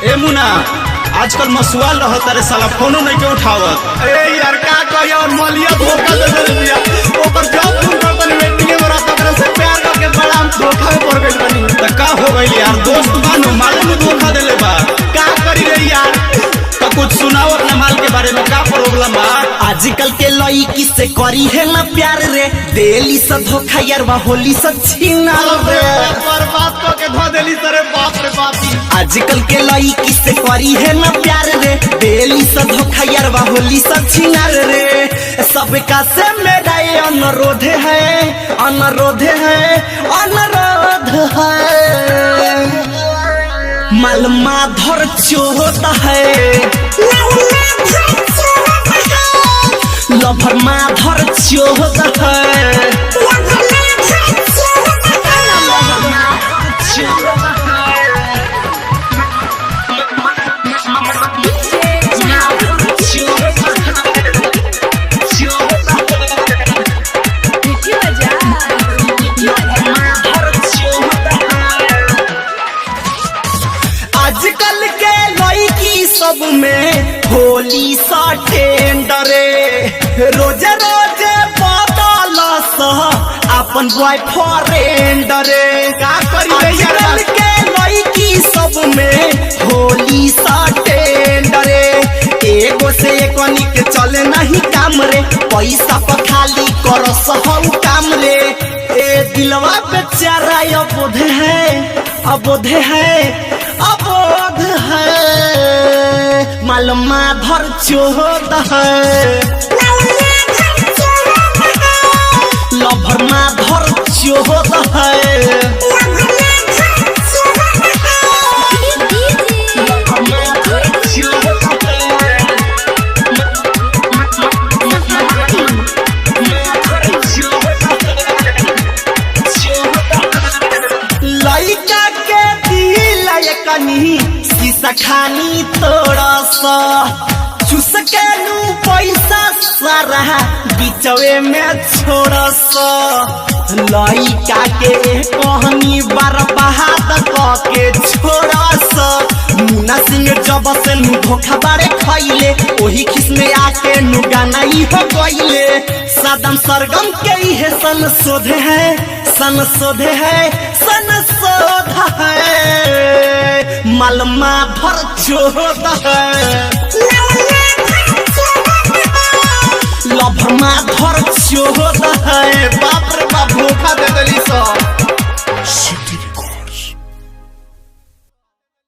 ए मुना आजकल मसुआल रहत रे साला फोनो नहीं के उठावत। ए यार का कहियो मलिया धोखा दे दे दिया ओकर जॉब फोन करतन मीटिंग में रहत ओकरा से प्यार करके बड़ा हम धोखा में पड़ गइल बनी। त का हो गइल यार दोस्त बानो मालूम धोखा देले बा का करी रे यार त कुछ सुनाओ अपने माल के बारे में का प्रॉब्लम बा। आजकल के लड़की से करी है ना प्यार रे देली से धोखा यार होली से छीना रे बर्बाद को के धो देली सरे बाप रे बाप। आजकल के लड़की से करी है ना प्यार रे देली से धोखा यार होली से छीना रे सबका से मेरा ये अनुरोध है अनुरोध है अनुरोध है माल माधर चोहता है लभर माधर चोहता है आजकल के लड़की सब में होली सा टेंडरे रोजे रोजे बदल अपन बॉयफ्रेंड रे का करी रे यार आजकल के लड़की सब में होली सा टेंडरे एगो से एक के चले नहीं काम रे पैसा पर खाली कर सहु काम रे ए दिलवा बेचारा अबोध है अबोध है अबोध है माल माधर चोहत है लभर माधर चोहत है लइका के दिल कनी शीशा खानी तोड़ा सा चुस के नू पैसा सारा बिचवे में छोड़ा सा लइका के कहानी बर्बाद के छोड़ा सा मुन्ना सिंह जब से नू धोखा बारे खैले वही खिस में आके नू गाना ही हो गइले सदम सरगम के ही सन शोधे है सन शोधे है सन शोध है माल माधर चोहत है लभर माधर चोहत है बाप रे बाप धोखा दे देली सब।